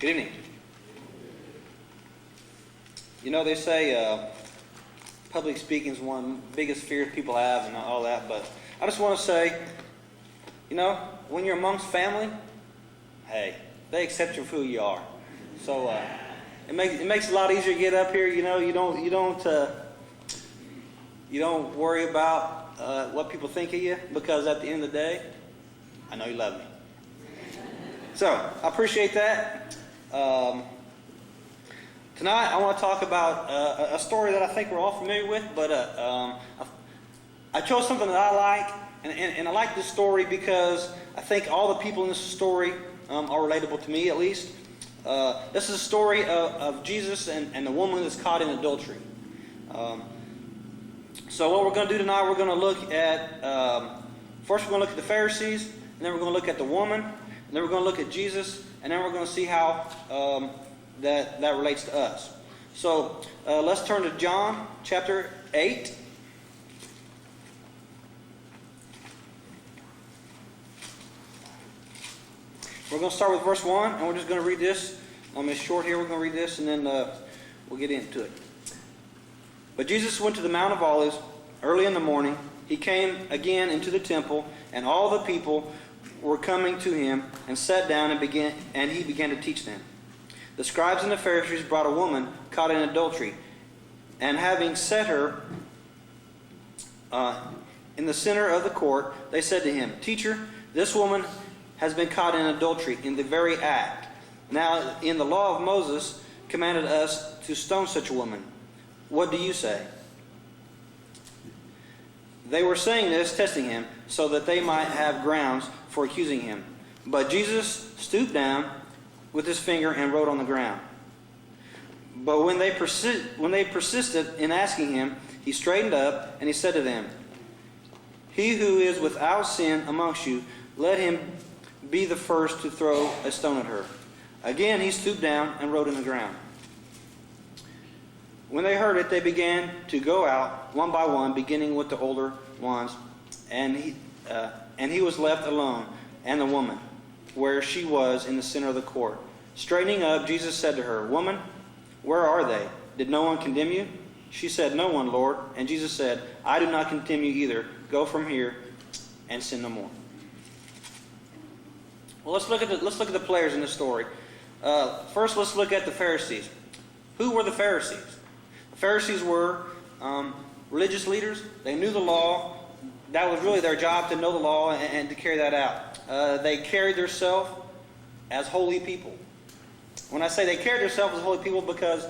Good evening. You know, they say public speaking is one of the biggest fears people have and all that, but I just want to say, you know, when you're amongst family, hey, they accept you for who you are. So it makes it a lot easier to get up here. You know, you don't worry about what people think of you, because at the end of the day, I know you love me. So I appreciate that. Tonight I want to talk about a story that I think we're all familiar with, but I chose something that I like, and I like this story because I think all the people in this story are relatable to me, at least. This is a story of Jesus and the woman that's caught in adultery. So what we're going to do tonight, we're going to look at, first we're going to look at the Pharisees, and then we're going to look at the woman, and then we're going to look at Jesus, and then we're going to see how that relates to us. So let's turn to John chapter 8. We're going to start with verse 1, and we're just going to read this. It's short here. We're going to read this, and then we'll get into it. But Jesus went to the Mount of Olives early in the morning. He came again into the temple, and all the people were coming to him, and sat down and he began to teach them. The scribes and the Pharisees brought a woman caught in adultery, and having set her in the center of the court, they said to him, "Teacher, this woman has been caught in adultery in the very act. Now, in the law of Moses commanded us to stone such a woman. What do you say?" They were saying this, testing him, so that they might have grounds for accusing him. But Jesus stooped down with his finger and wrote on the ground. But when they persisted in asking him, he straightened up and he said to them, "He who is without sin amongst you, let him be the first to throw a stone at her." Again he stooped down and wrote in the ground. When they heard it, they began to go out one by one, beginning with the older ones, and he was left alone, and the woman, where she was in the center of the court. Straightening up, Jesus said to her, "Woman, where are they? Did no one condemn you?" She said, "No one, Lord." And Jesus said, "I do not condemn you either. Go from here and sin no more." Well, let's look at the players in this story. First, let's look at the Pharisees. Who were the Pharisees? The Pharisees were religious leaders. They knew the law. That was really their job, to know the law and to carry that out. They carried themselves as holy people. When I say they carried themselves as holy people, because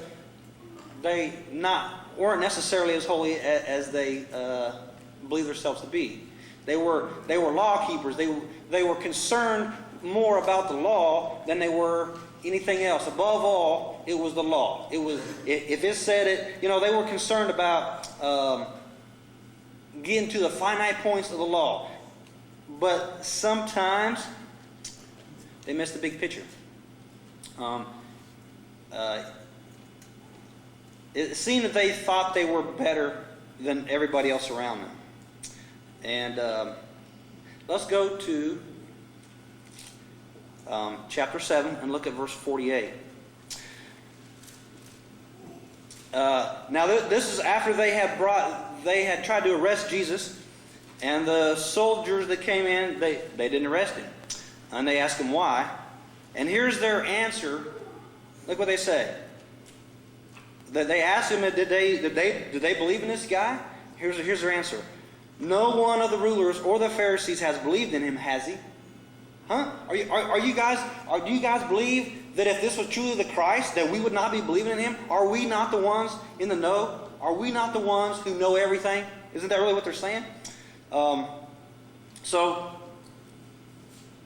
they weren't necessarily as holy as they believed themselves to be. They were law keepers. They were concerned more about the law than they were anything else. Above all, it was the law. If it said it, they were concerned about getting to the finite points of the law. But sometimes they missed the big picture. It seemed that they thought they were better than everybody else around them. And let's go to chapter 7 and look at verse 48. Now this is after they had tried to arrest Jesus, and the soldiers that came in, they didn't arrest him. And they asked him why. And here's their answer. Look what they say. They asked him, did they believe in this guy? Here's their answer. "No one of the rulers or the Pharisees has believed in him, has he?" Huh? Do you guys believe that if this was truly the Christ, that we would not be believing in him? Are we not the ones in the know? Are we not the ones who know everything? Isn't that really what they're saying? So,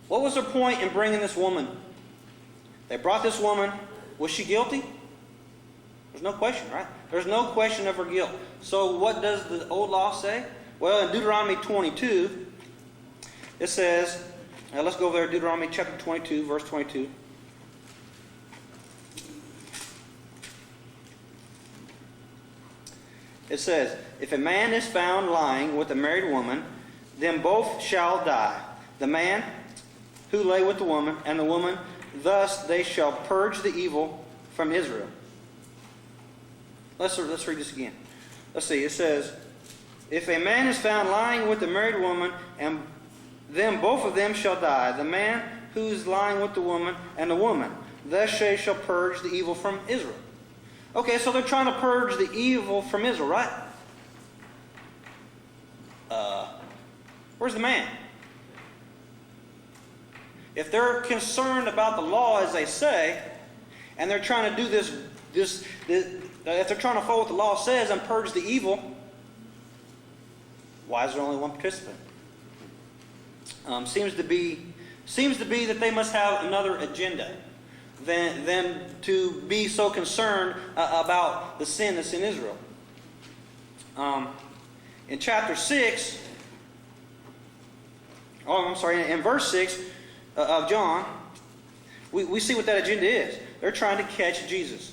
what was their point in bringing this woman? They brought this woman. Was she guilty? There's no question, right? There's no question of her guilt. So what does the old law say? Well, in Deuteronomy 22, it says, let's go over there, Deuteronomy chapter 22, verse 22. It says, "If a man is found lying with a married woman, then both shall die. The man who lay with the woman, and the woman thus they shall purge the evil from Israel. Let's read this again. Let's see. It says, if a man is found lying with a married woman, and then both of them shall die, the man who is lying with the woman and the woman, thus they shall purge the evil from Israel. Okay, so they're trying to purge the evil from Israel, right? Where's the man? If they're concerned about the law as they say, and they're trying to do this, if they're trying to follow what the law says and purge the evil, why is there only one participant? Seems to be that they must have another agenda than to be so concerned about the sin that's in Israel. In chapter 6, in verse 6 of John, we see what that agenda is. They're trying to catch Jesus.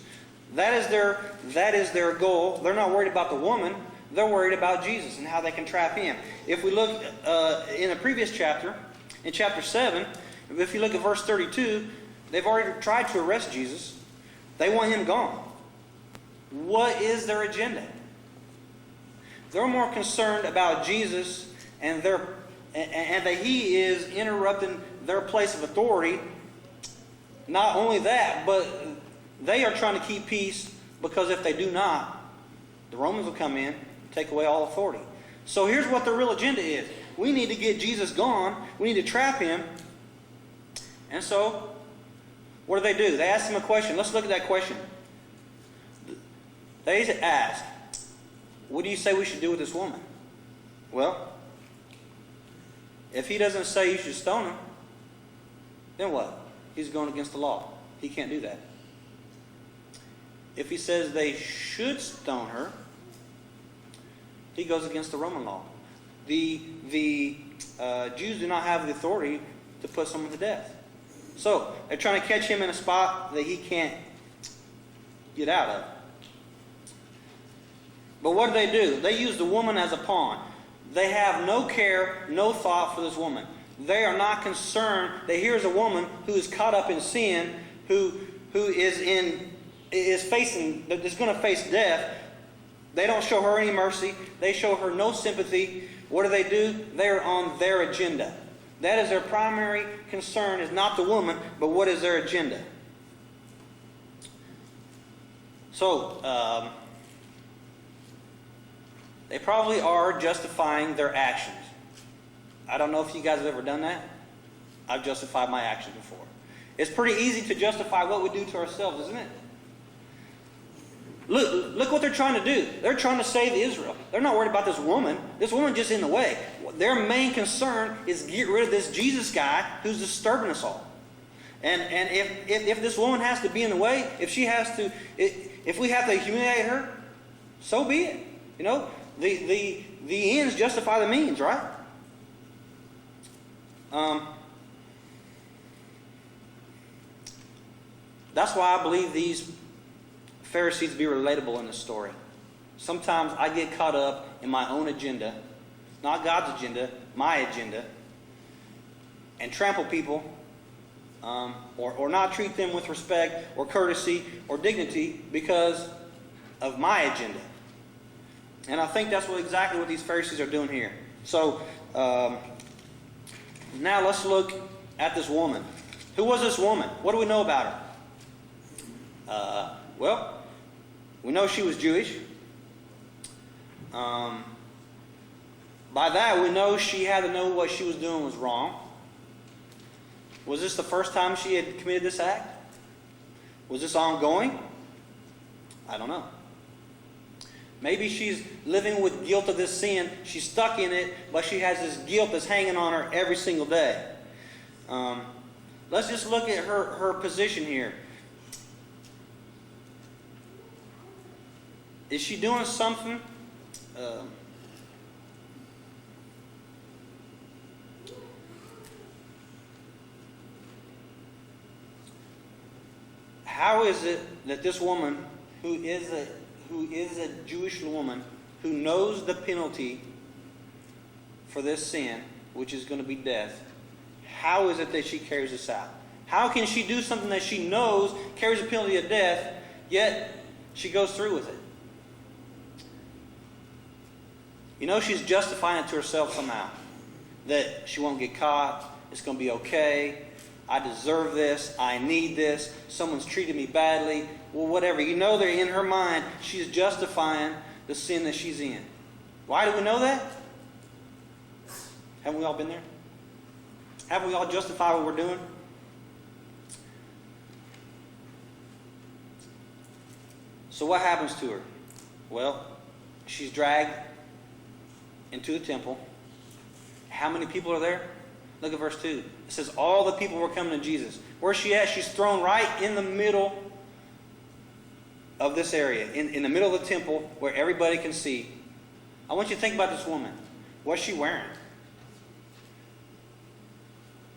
That is their goal. They're not worried about the woman. They're worried about Jesus and how they can trap him. If we look in a previous chapter, in chapter 7, if you look at verse 32, they've already tried to arrest Jesus. They want him gone. What is their agenda? They're more concerned about Jesus and that he is interrupting their place of authority. Not only that, but they are trying to keep peace, because if they do not, the Romans will come in and take away all authority. So here's what their real agenda is. We need to get Jesus gone. We need to trap him. And so, what do? They ask him a question. Let's look at that question. They ask, what do you say we should do with this woman? Well, if he doesn't say you should stone him, then what? He's going against the law. He can't do that. If he says they should stone her, he goes against the Roman law. The Jews do not have the authority to put someone to death. So they're trying to catch him in a spot that he can't get out of. But what do? They use the woman as a pawn. They have no care, no thought for this woman. They are not concerned that here's a woman who is caught up in sin, who is going to face death. They don't show her any mercy. They show her no sympathy. What do? They are on their agenda. That is their primary concern, is not the woman, but what is their agenda. So, they probably are justifying their actions. I don't know if you guys have ever done that. I've justified my actions before. It's pretty easy to justify what we do to ourselves, isn't it? Look what they're trying to do. They're trying to save Israel. They're not worried about this woman. This woman just in the way. Their main concern is get rid of this Jesus guy who's disturbing us all. And if this woman has to be in the way, if we have to humiliate her, so be it. You know, the ends justify the means, right? That's why I believe these Pharisees to be relatable in this story. Sometimes I get caught up in my own agenda, not God's agenda, my agenda, and trample people, or not treat them with respect or courtesy or dignity because of my agenda. And I think that's exactly what these Pharisees are doing here. So, now let's look at this woman. Who was this woman? What do we know about her? Well, we know she was Jewish. By that, we know she had to know what she was doing was wrong. Was this the first time she had committed this act? Was this ongoing? I don't know. Maybe she's living with guilt of this sin. She's stuck in it, but she has this guilt that's hanging on her every single day. Let's just look at her position here. Is she doing something? How is it that this woman, who is a Jewish woman, who knows the penalty for this sin, which is going to be death, how is it that she carries this out? How can she do something that she knows carries a penalty of death, yet she goes through with it? You know, she's justifying it to herself somehow. That she won't get caught. It's going to be okay. I deserve this. I need this. Someone's treated me badly. Well, whatever. You know that in her mind, she's justifying the sin that she's in. Why do we know that? Haven't we all been there? Haven't we all justified what we're doing? So what happens to her? Well, she's dragged into the temple. How many people are there? Look at verse 2. It says all the people were coming to Jesus. Where's she at? She's thrown right in the middle of this area, in the middle of the temple where everybody can see. I want you to think about this woman. What's she wearing?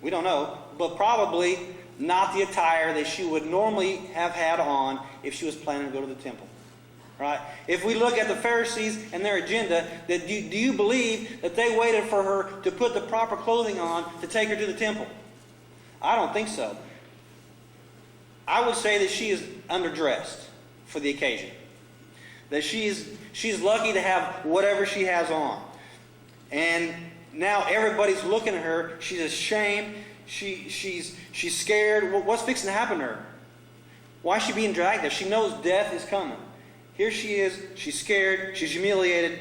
We don't know, but probably not the attire that she would normally have had on if she was planning to go to the temple. Right? If we look at the Pharisees and their agenda, do you believe that they waited for her to put the proper clothing on to take her to the temple? I don't think so. I would say that she is underdressed for the occasion. That she's lucky to have whatever she has on. And now everybody's looking at her. She's ashamed. She's scared. What's fixing to happen to her? Why is she being dragged there? She knows death is coming. Here she is. She's scared. She's humiliated.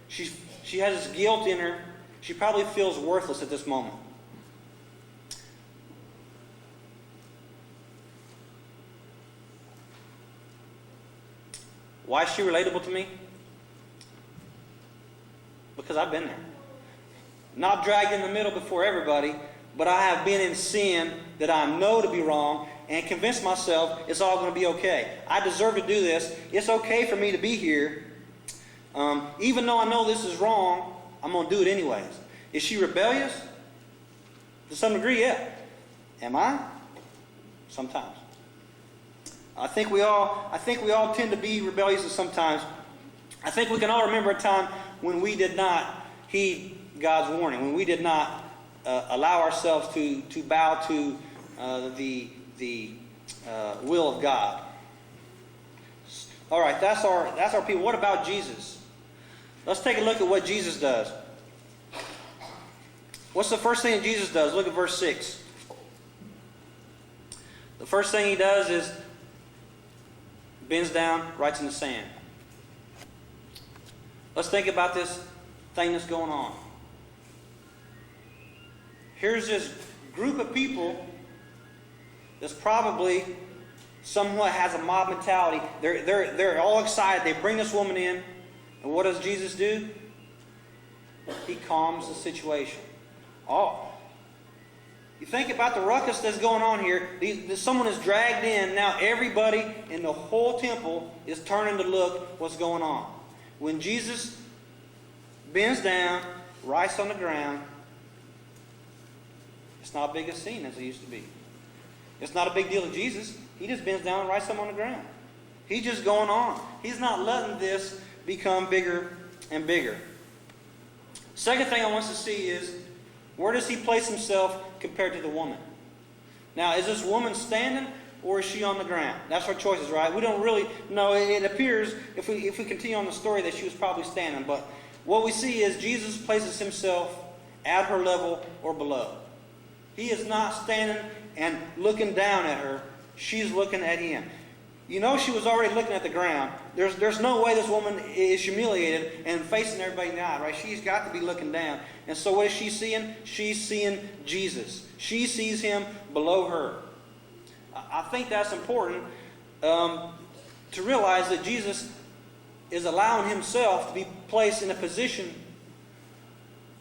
She has this guilt in her. She probably feels worthless at this moment. Why is she relatable to me? Because I've been there. Not dragged in the middle before everybody, but I have been in sin that I know to be wrong and convinced myself it's all going to be okay. I deserve to do this. It's okay for me to be here. Even though I know this is wrong, I'm going to do it anyways. Is she rebellious? To some degree, yeah. Am I? Sometimes. I think we all tend to be rebellious sometimes. I think we can all remember a time when we did not heed God's warning, when we did not allow ourselves to bow to the will of God. All right, that's our people. What about Jesus? Let's take a look at what Jesus does. What's the first thing that Jesus does? Look at verse 6. The first thing he does is bends down, writes in the sand. Let's think about this thing that's going on. Here's this group of people that's probably somewhat has a mob mentality. They're all excited. They bring this woman in, and what does Jesus do? He calms the situation. Oh, you think about the ruckus that's going on here. Someone is dragged in. Now everybody in the whole temple is turning to look what's going on. When Jesus bends down, writes on the ground, it's not a big a scene as it used to be. It's not a big deal to Jesus. He just bends down and writes something on the ground. He's just going on. He's not letting this become bigger and bigger. Second thing I want us to see is, where does he place himself compared to the woman? Now, is this woman standing or is she on the ground? That's our choices, right? We don't really know. It appears, if we continue on the story, that she was probably standing. But what we see is Jesus places himself at her level or below. He is not standing and looking down at her. She's looking at him. You know, she was already looking at the ground. There's no way this woman is humiliated and facing everybody in the eye, right? She's got to be looking down. And so what is she seeing? She's seeing Jesus. She sees him below her. I think that's important to realize that Jesus is allowing himself to be placed in a position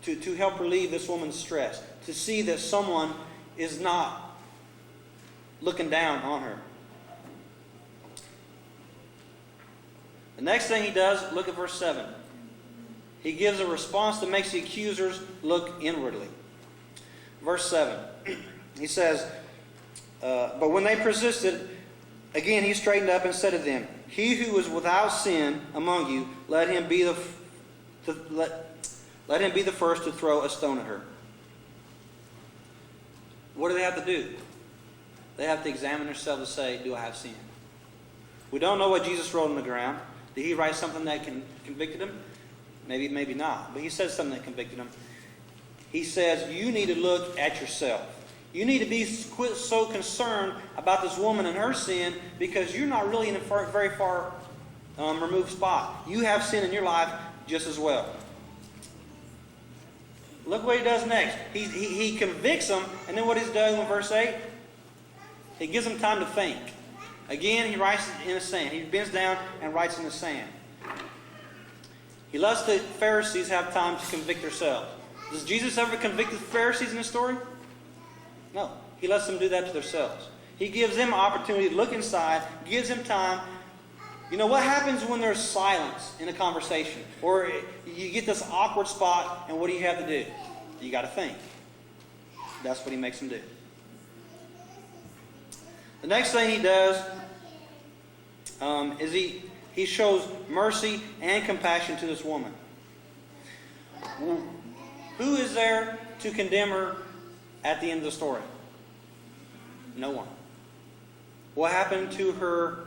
to help relieve this woman's stress. To see that someone is not looking down on her. The next thing he does, look at verse 7. He gives a response that makes the accusers look inwardly. Verse 7. He says, but when they persisted, again he straightened up and said to them, he who is without sin among you, let him be the first to throw a stone at her. What do they have to do? they have to examine themselves to say, do I have sin? We don't know what Jesus wrote on the ground. Did he write something that convicted him? Maybe, maybe not. But he says something that convicted him. He says, you need to look at yourself. You need to be so concerned about this woman and her sin because you're not really in a very far removed spot. You have sin in your life just as well. Look what he does next. He convicts them, and then what he's done in verse 8? He gives them time to think. Again, he writes in the sand. He bends down and writes in the sand. He lets the Pharisees have time to convict themselves. Does Jesus ever convict the Pharisees in the story? No. He lets them do that to themselves. He gives them an opportunity to look inside, gives them time. You know, what happens when there's silence in a conversation? Or you get this awkward spot, and what do you have to do? You got to think. That's what he makes them do. The next thing he does is he shows mercy and compassion to this woman. Who is there to condemn her at the end of the story? No one. What happened to her?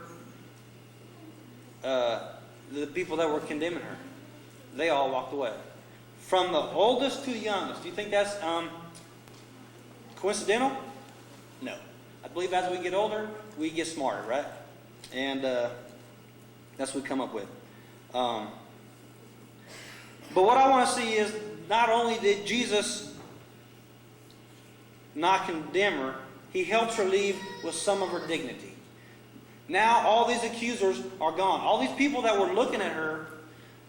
The people that were condemning her, they all walked away. From the oldest to the youngest. Do you think that's coincidental? No. I believe as we get older, we get smarter, right? And that's what we come up with. But what I want to see is not only did Jesus not condemn her, he helps her leave with some of her dignity. Now all these accusers are gone. All these people that were looking at her,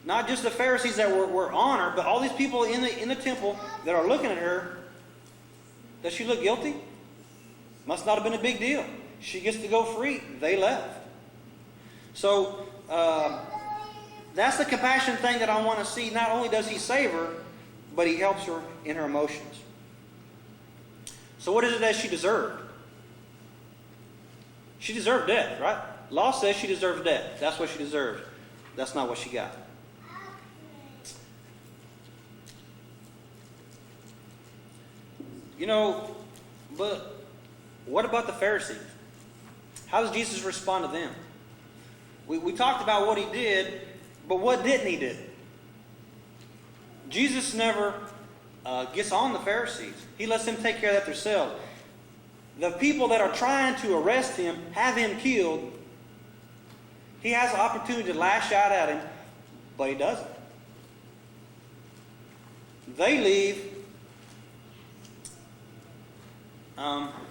not just the Pharisees that were on her, but all these people in the temple that are looking at her, does she look guilty? Must not have been a big deal. She gets to go free. They left. So that's the compassion thing that I want to see. Not only does he save her, but he helps her in her emotions. So what is it that she deserved? She deserved death, right? Law says she deserves death. That's what she deserved. That's not what she got. You know, but what about the Pharisees? How does Jesus respond to them? We talked about what he did, but what didn't he do? Jesus never gets on the Pharisees. He lets them take care of that themselves. The people that are trying to arrest him, have him killed, he has an opportunity to lash out at him, but he doesn't. They leave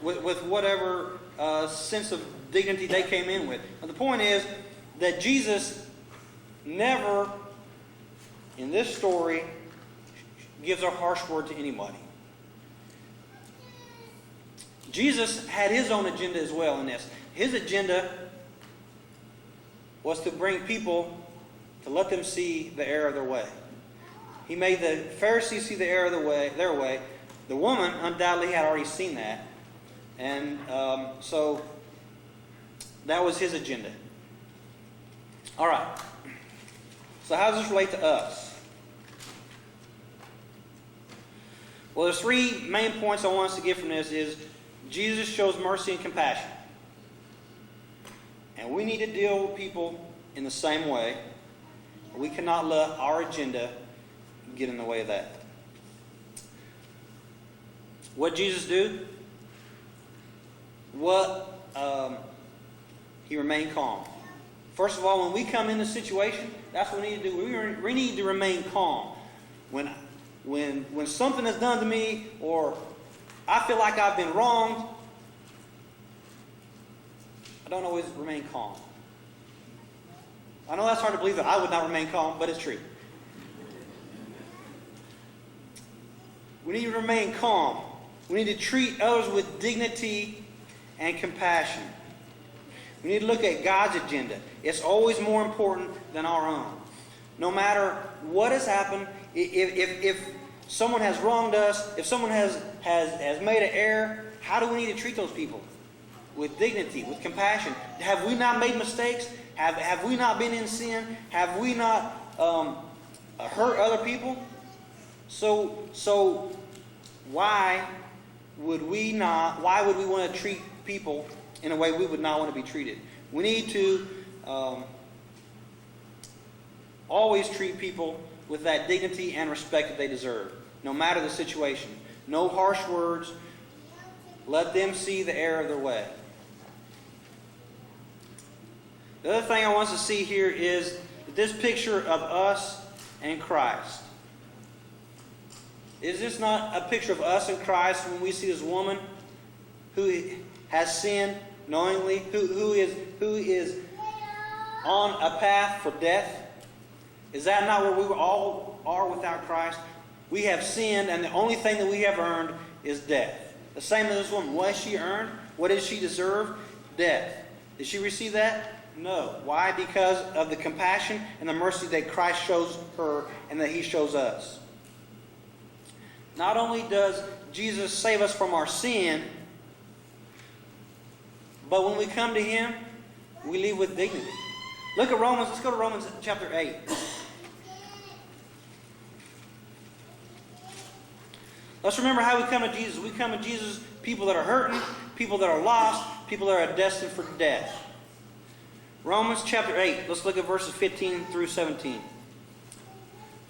with whatever sense of dignity they came in with. But the point is that Jesus never, in this story, gives a harsh word to anybody. Jesus had his own agenda as well in this. His agenda was to bring people, to let them see the error of their way. He made the Pharisees see the error of their way. The woman undoubtedly had already seen that. And so that was his agenda. All right. So how does this relate to us? Well, there's three main points I want us to get from this is Jesus shows mercy and compassion. And we need to deal with people in the same way. We cannot let our agenda get in the way of that. What did Jesus do? He remained calm. First of all, when we come in a situation, that's what we need to do. We need to remain calm. When something is done to me, or I feel like I've been wronged, I don't always remain calm. I know that's hard to believe that I would not remain calm, but it's true. We need to remain calm. We need to treat others with dignity and compassion. We need to look at God's agenda. It's always more important than our own. No matter what has happened, if someone has wronged us, if someone has made an error, how do we need to treat those people? With dignity, with compassion. Have we not made mistakes? Have we not been in sin? Have we not hurt other people? So why why would we want to treat people in a way we would not want to be treated? We need to always treat people with that dignity and respect that they deserve, no matter the situation. No harsh words. Let them see the error of their way. The other thing I want us to see here is this picture of us and Christ. Is this not a picture of us and Christ when we see this woman who has sinned knowingly, who is on a path for death? Is that not where we all are without Christ? We have sinned, and the only thing that we have earned is death. The same as this woman. What has she earned? What did she deserve? Death. Did she receive that? No. Why? Because of the compassion and the mercy that Christ shows her and that He shows us. Not only does Jesus save us from our sin, but when we come to Him, we leave with dignity. Look at Romans. Let's go to Romans chapter 8. Let's remember how we come to Jesus. We come to Jesus, people that are hurting, people that are lost, people that are destined for death. Romans chapter 8. Let's look at verses 15 through 17.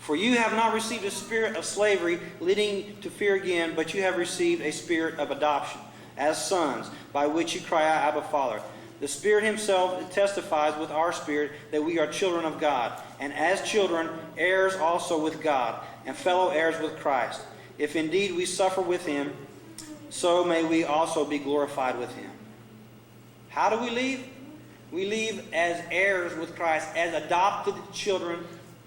For you have not received a spirit of slavery leading to fear again, but you have received a spirit of adoption as sons, by which you cry out, Abba, Father. The Spirit Himself testifies with our spirit that we are children of God, and as children, heirs also with God, and fellow heirs with Christ. If indeed we suffer with Him, so may we also be glorified with Him. How do we leave? We leave as heirs with Christ, as adopted children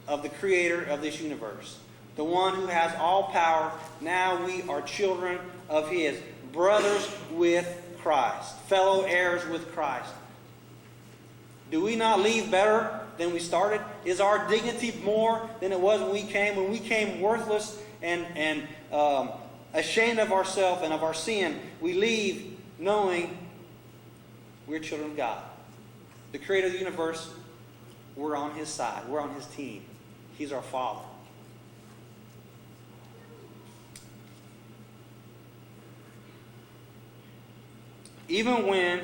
of the Creator of this universe, the one who has all power. Now we are children of His, brothers with Christ, fellow heirs with Christ. Do we not leave better than we started? Is our dignity more than it was when we came? When we came worthless and ashamed of ourselves and of our sin, we leave knowing we're children of God. The Creator of the universe, we're on His side. We're on His team. He's our Father. Even when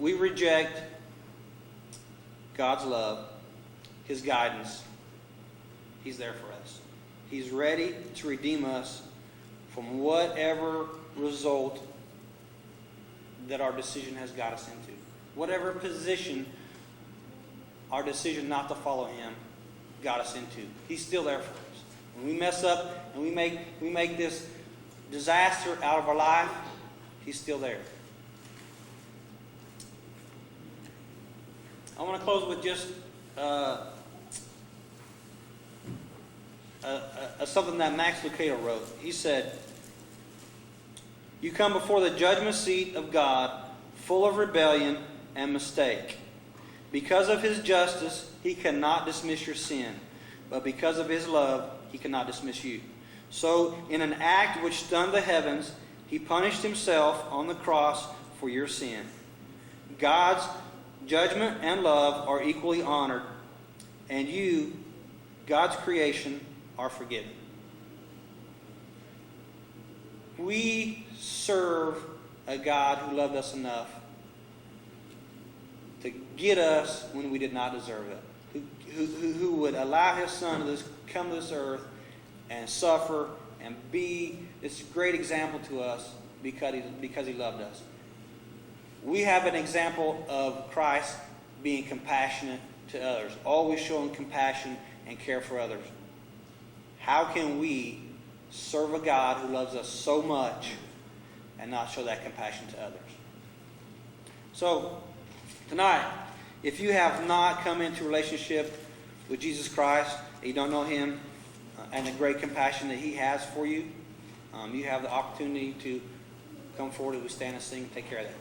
we reject God's love, His guidance, He's there for us. He's ready to redeem us from whatever result that our decision has got us into. Whatever position our decision not to follow Him got us into. He's still there for us. When we mess up and we make this disaster out of our life, He's still there. I want to close with just something that Max Lucado wrote. He said, "You come before the judgment seat of God full of rebellion and mistake. Because of His justice, He cannot dismiss your sin, but because of His love, He cannot dismiss you. So, in an act which stunned the heavens, He punished Himself on the cross for your sin. God's judgment and love are equally honored, and you, God's creation, are forgiven." We serve a God who loved us enough to get us when we did not deserve it, who would allow His Son to come to this earth and suffer and be this great example to us because He loved us. We have an example of Christ being compassionate to others, always showing compassion and care for others. How can we serve a God who loves us so much and not show that compassion to others? So, tonight, if you have not come into a relationship with Jesus Christ, you don't know Him and the great compassion that He has for you, you have the opportunity to come forward as we stand and sing and take care of that.